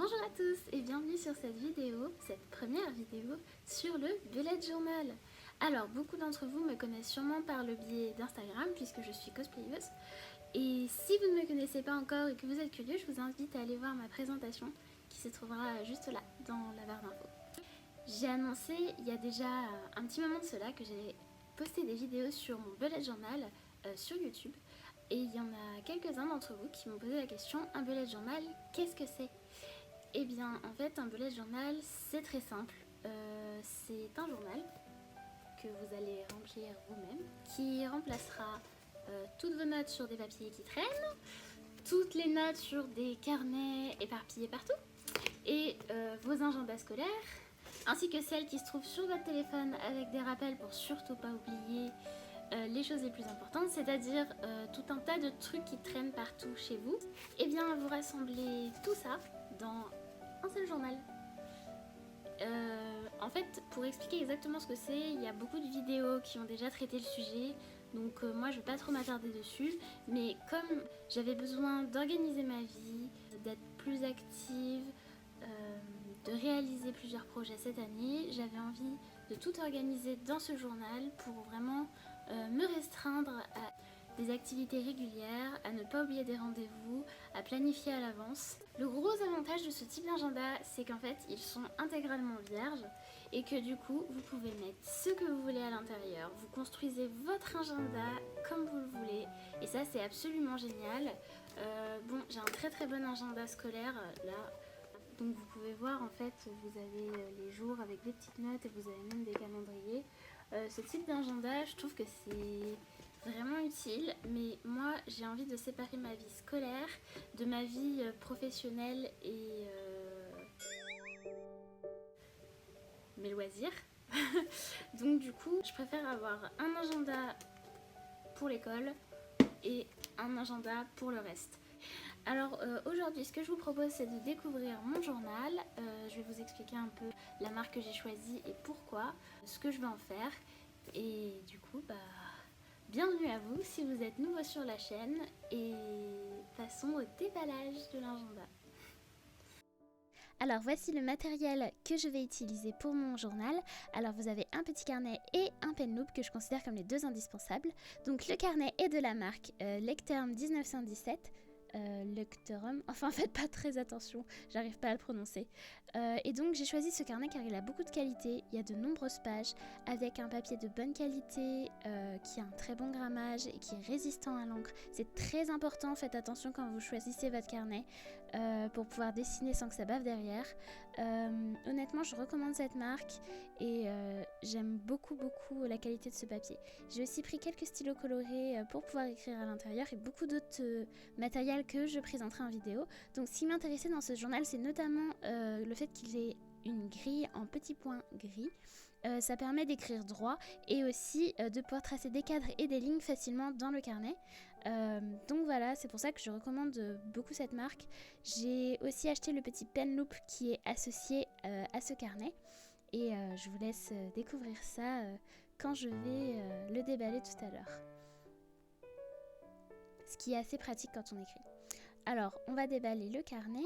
Bonjour à tous et bienvenue sur cette première vidéo sur le bullet journal. Alors beaucoup d'entre vous me connaissent sûrement par le biais d'Instagram puisque je suis cosplayeuse. Et si vous ne me connaissez pas encore et que vous êtes curieux, je vous invite à aller voir ma présentation qui se trouvera juste là dans la barre d'infos. J'ai annoncé il y a déjà un petit moment de cela que j'allais poster des vidéos sur mon bullet journal sur YouTube. Et il y en a quelques-uns d'entre vous qui m'ont posé la question, un bullet journal, qu'est-ce que c'est ? Eh bien, en fait, un bullet journal, c'est très simple. C'est un journal que vous allez remplir vous-même, qui remplacera toutes vos notes sur des papiers qui traînent, toutes les notes sur des carnets éparpillés partout, et vos agendas scolaires, ainsi que celles qui se trouvent sur votre téléphone avec des rappels pour surtout pas oublier les choses les plus importantes, c'est-à-dire tout un tas de trucs qui traînent partout chez vous. Eh bien, vous rassemblez tout ça dans un seul journal. En fait, pour expliquer exactement ce que c'est, il y a beaucoup de vidéos qui ont déjà traité le sujet, donc moi je vais pas trop m'attarder dessus, mais comme j'avais besoin d'organiser ma vie, d'être plus active, de réaliser plusieurs projets cette année, j'avais envie de tout organiser dans ce journal pour vraiment me restreindre à des activités régulières, à ne pas oublier des rendez-vous, à planifier à l'avance. Le gros avantage de ce type d'agenda, c'est qu'en fait, ils sont intégralement vierges et que du coup, vous pouvez mettre ce que vous voulez à l'intérieur. Vous construisez votre agenda comme vous le voulez et ça, c'est absolument génial. Bon, j'ai un très bon agenda scolaire là. Donc vous pouvez voir, en fait, vous avez les jours avec des petites notes et vous avez même des calendriers. Ce type d'agenda, je trouve que c'est vraiment utile, mais moi j'ai envie de séparer ma vie scolaire de ma vie professionnelle et mes loisirs. Donc du coup, je préfère avoir un agenda pour l'école et un agenda pour le reste. Alors aujourd'hui, ce que je vous propose, c'est de découvrir mon journal. Je vais vous expliquer un peu la marque que j'ai choisie et pourquoi, ce que je vais en faire. Et du coup, bienvenue à vous si vous êtes nouveau sur la chaîne et passons au déballage de l'agenda. Alors voici le matériel que je vais utiliser pour mon journal. Alors vous avez un petit carnet et un pen loop que je considère comme les deux indispensables. Donc le carnet est de la marque Lecterm 1917. Lecterum, enfin faites pas très attention, j'arrive pas à le prononcer. Et donc j'ai choisi ce carnet car il a beaucoup de qualité, il y a de nombreuses pages avec un papier de bonne qualité qui a un très bon grammage et qui est résistant à l'encre. C'est très important, faites attention quand vous choisissez votre carnet pour pouvoir dessiner sans que ça bave derrière. Honnêtement, je recommande cette marque et j'aime beaucoup la qualité de ce papier. J'ai aussi pris quelques stylos colorés pour pouvoir écrire à l'intérieur et beaucoup d'autres matériel que je présenterai en vidéo. Donc ce qui m'intéressait dans ce journal, c'est notamment le fait qu'il ait une grille en petits points gris. Ça permet d'écrire droit et aussi de pouvoir tracer des cadres et des lignes facilement dans le carnet. Donc voilà, c'est pour ça que je recommande beaucoup cette marque. J'ai aussi acheté le petit pen loop qui est associé à ce carnet et je vous laisse découvrir ça quand je vais le déballer tout à l'heure. Ce qui est assez pratique quand on écrit. Alors, on va déballer le carnet.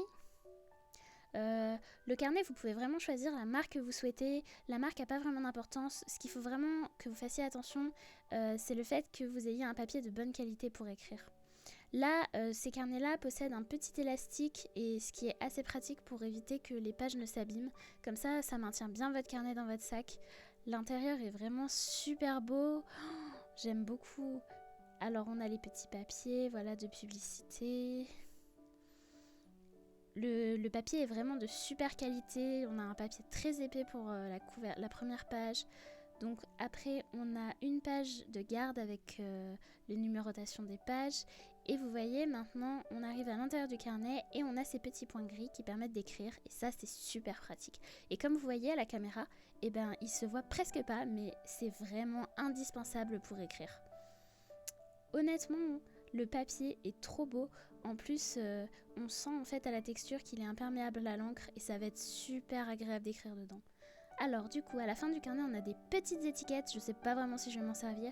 Le carnet, vous pouvez vraiment choisir la marque que vous souhaitez. La marque n'a pas vraiment d'importance. Ce qu'il faut vraiment que vous fassiez attention, c'est le fait que vous ayez un papier de bonne qualité pour écrire. Là, ces carnets-là possèdent un petit élastique et ce qui est assez pratique pour éviter que les pages ne s'abîment. Comme ça, ça maintient bien votre carnet dans votre sac. L'intérieur est vraiment super beau. Oh, j'aime beaucoup. Alors, on a les petits papiers, voilà, de publicité. Le papier est vraiment de super qualité. On a un papier très épais pour la première page. Donc après, on a une page de garde avec les numérotations des pages. Et vous voyez, maintenant, on arrive à l'intérieur du carnet et on a ces petits points gris qui permettent d'écrire. Et ça, c'est super pratique. Et comme vous voyez à la caméra, eh ben, il se voit presque pas, mais c'est vraiment indispensable pour écrire. Honnêtement, le papier est trop beau. En plus, on sent en fait à la texture qu'il est imperméable à l'encre et ça va être super agréable d'écrire dedans. Alors du coup, à la fin du carnet, on a des petites étiquettes, je sais pas vraiment si je vais m'en servir,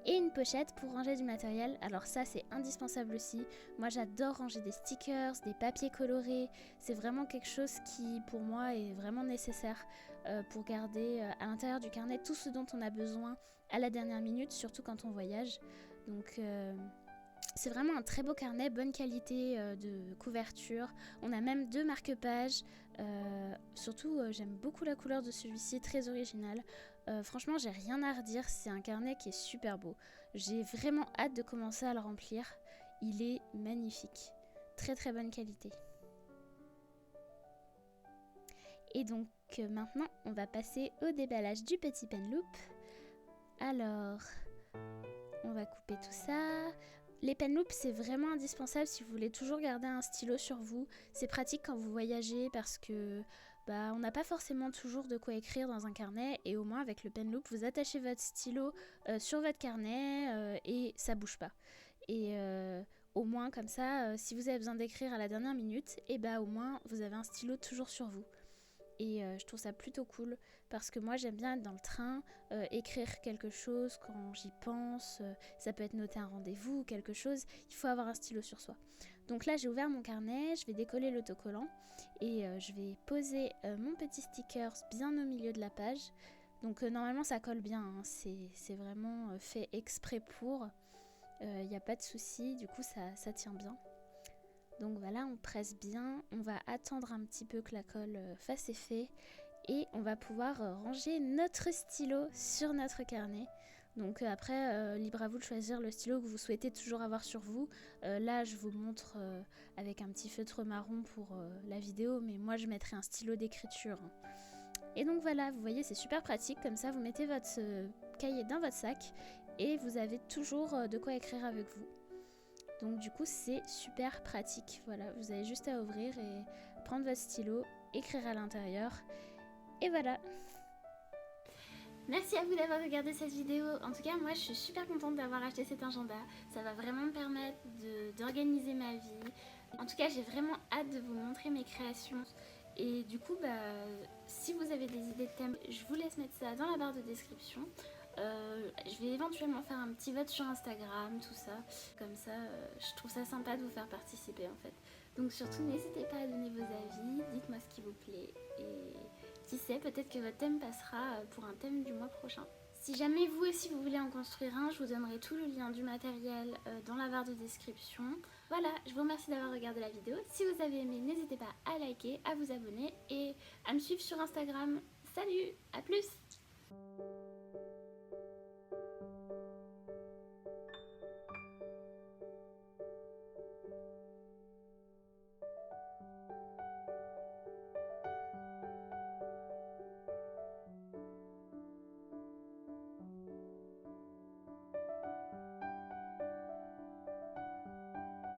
et une pochette pour ranger du matériel. Alors ça, c'est indispensable aussi. Moi, j'adore ranger des stickers, des papiers colorés. C'est vraiment quelque chose qui, pour moi, est vraiment nécessaire pour garder à l'intérieur du carnet tout ce dont on a besoin à la dernière minute, surtout quand on voyage. Donc c'est vraiment un très beau carnet, bonne qualité de couverture. On a même 2 marque-pages. Surtout, j'aime beaucoup la couleur de celui-ci, très original. Franchement, j'ai rien à redire, c'est un carnet qui est super beau. J'ai vraiment hâte de commencer à le remplir. Il est magnifique. Très très bonne qualité. Et donc maintenant, on va passer au déballage du petit pen loop. Alors, on va couper tout ça. Les pen loops, c'est vraiment indispensable si vous voulez toujours garder un stylo sur vous. C'est pratique quand vous voyagez parce que on n'a pas forcément toujours de quoi écrire dans un carnet, et au moins avec le pen loop, vous attachez votre stylo sur votre carnet et ça bouge pas. Et au moins comme ça, si vous avez besoin d'écrire à la dernière minute, et au moins vous avez un stylo toujours sur vous. Et je trouve ça plutôt cool parce que moi j'aime bien être dans le train, écrire quelque chose quand j'y pense, ça peut être noter un rendez-vous ou quelque chose, il faut avoir un stylo sur soi. Donc là j'ai ouvert mon carnet, je vais décoller l'autocollant et je vais poser mon petit sticker bien au milieu de la page. Donc normalement ça colle bien, hein, c'est vraiment fait exprès pour, il n'y a pas de souci, du coup ça tient bien. Donc voilà, on presse bien, on va attendre un petit peu que la colle fasse effet et on va pouvoir ranger notre stylo sur notre carnet. Donc après, libre à vous de choisir le stylo que vous souhaitez toujours avoir sur vous. Là, je vous montre avec un petit feutre marron pour la vidéo, mais moi je mettrai un stylo d'écriture. Et donc voilà, vous voyez, c'est super pratique, comme ça vous mettez votre cahier dans votre sac et vous avez toujours de quoi écrire avec vous. Donc du coup c'est super pratique, voilà, vous avez juste à ouvrir et prendre votre stylo, écrire à l'intérieur, et voilà. Merci à vous d'avoir regardé cette vidéo. En tout cas, moi je suis super contente d'avoir acheté cet agenda, ça va vraiment me permettre d'organiser ma vie. En tout cas, j'ai vraiment hâte de vous montrer mes créations. Et du coup, si vous avez des idées de thèmes, je vous laisse mettre ça dans la barre de description. Je vais éventuellement faire un petit vote sur Instagram, tout ça. Comme ça, je trouve ça sympa de vous faire participer en fait. Donc surtout, n'hésitez pas à donner vos avis, dites-moi ce qui vous plaît. Et qui sait, peut-être que votre thème passera pour un thème du mois prochain. Si jamais vous aussi vous voulez en construire un, je vous donnerai tout le lien du matériel dans la barre de description. Voilà, je vous remercie d'avoir regardé la vidéo. Si vous avez aimé, n'hésitez pas à liker, à vous abonner et à me suivre sur Instagram. Salut, à plus!